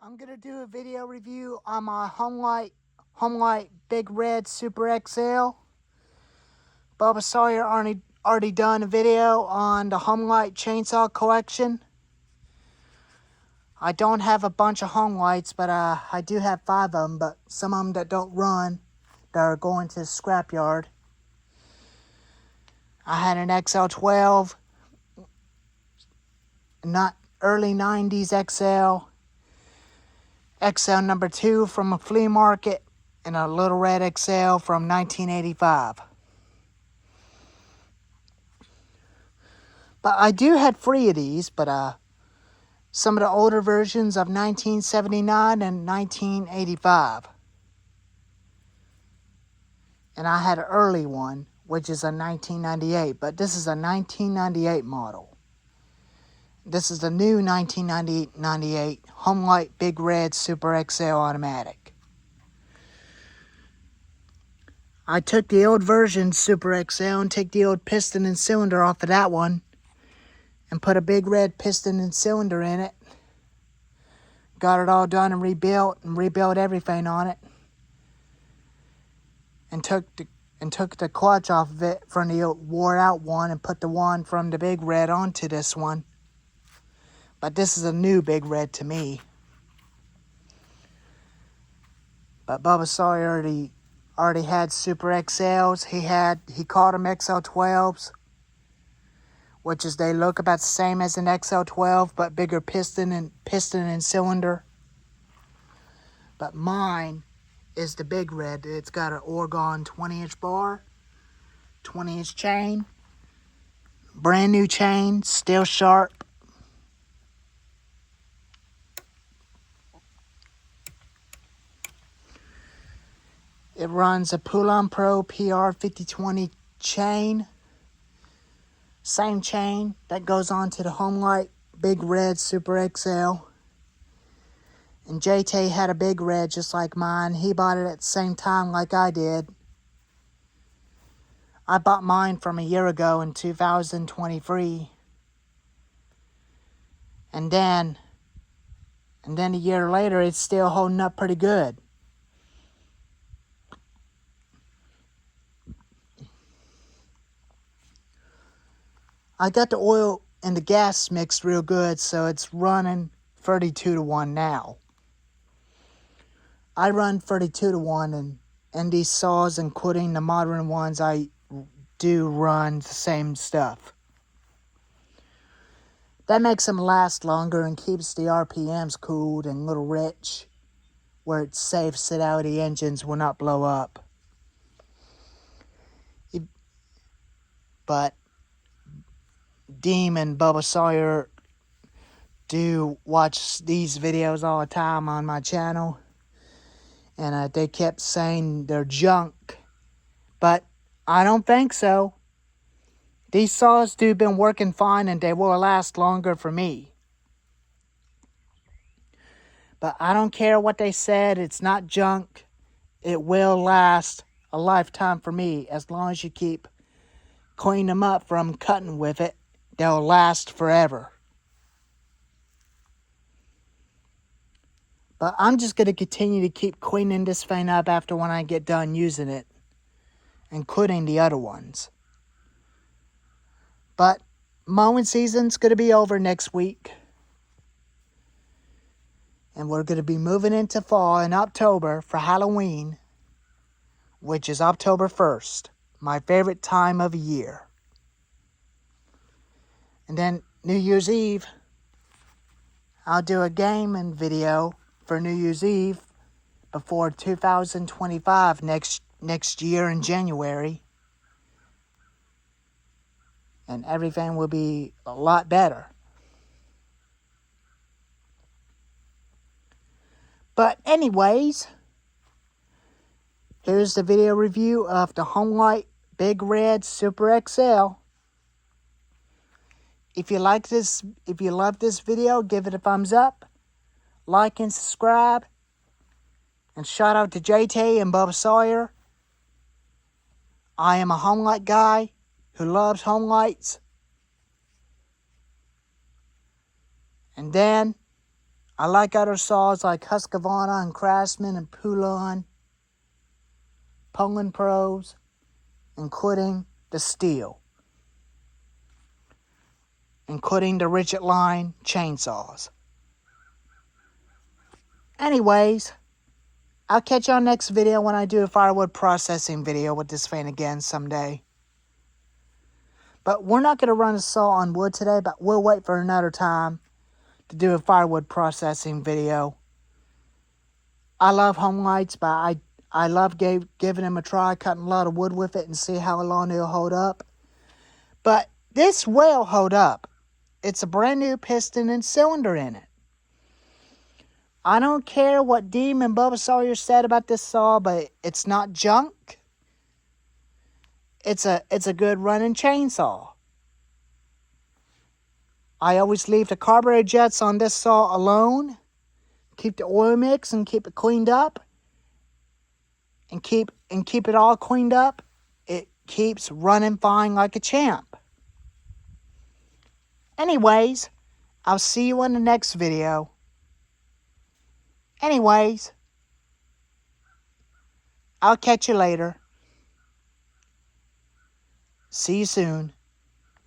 I'm going to do a video review on my homelite Big Red Super XL. Bubba Sawyer already done a video on the homelite chainsaw collection. I don't have a bunch of homelites, but I do have 5 of them, but some of them that don't run, that are going to the scrapyard. I had an XL12, not early 90s XL number 2 from a flea market, and a little red XL from 1985. But I do have 3 of these, but some of the older versions of 1979 and 1985. And I had an early one, which is a 1998, but this is a 1998 model. This is the new 1998 Homelite Big Red Super XL Automatic. I took the old version Super XL and took the old piston and cylinder off of that one and put a big red piston and cylinder in it. Got it all done and rebuilt everything on it. And took the clutch off of it from the old wore out one and put the one from the Big Red onto this one. But this is a new Big Red to me. But Bubba Sawyer already had Super XLs. He called them XL12s, which is they look about the same as an XL12, but bigger piston and cylinder. But mine is the Big Red. It's got an Oregon 20-inch bar, 20-inch chain, brand new chain, still sharp. It runs a Poulan Pro PR 5020 chain. Same chain that goes on to the Homelite Big Red Super XL. And JT had a Big Red just like mine. He bought it at the same time like I did. I bought mine from a year ago in 2023. And then a year later, it's still holding up pretty good. I got the oil and the gas mixed real good, so it's running 32-1 now. I run 32-1, and these saws, including the modern ones, I do run the same stuff. That makes them last longer and keeps the RPMs cooled and a little rich, where it's safe so that the engines will not blow up. But Deem and Bubba Sawyer do watch these videos all the time on my channel. And they kept saying they're junk. But I don't think so. These saws do been working fine and they will last longer for me. But I don't care what they said. It's not junk. It will last a lifetime for me. As long as you keep cleaning them up from cutting with it, they'll last forever. But I'm just going to continue to keep cleaning this thing up after when I get done using it, including the other ones. But mowing season's going to be over next week. And we're going to be moving into fall in October for Halloween, which is October 1st, my favorite time of year. And then New Year's Eve, I'll do a gaming video for New Year's Eve before 2025 next year in January. And everything will be a lot better. But anyways, here's the video review of the Homelite Big Red Super XL. If you love this video, give it a thumbs up, like and subscribe. And shout out to JT and Bubba Sawyer. I am a homelite guy who loves homelites. And then I like other saws like Husqvarna and Craftsman and Poland Pros, including the steel, including the Rigid Line chainsaws. Anyways, I'll catch you on next video when I do a firewood processing video with this fan again someday. But we're not going to run a saw on wood today, but we'll wait for another time to do a firewood processing video. I love homelites, but I love giving them a try, cutting a lot of wood with it and see how long it'll hold up. But this will hold up. It's a brand new piston and cylinder in it. I don't care what Deem and Bubba Sawyer said about this saw, but it's not junk. It's a good running chainsaw. I always leave the carburetor jets on this saw alone. Keep the oil mix and keep it cleaned up. And keep it all cleaned up. It keeps running fine like a champ. Anyways, I'll see you in the next video. Anyways, I'll catch you later. See you soon.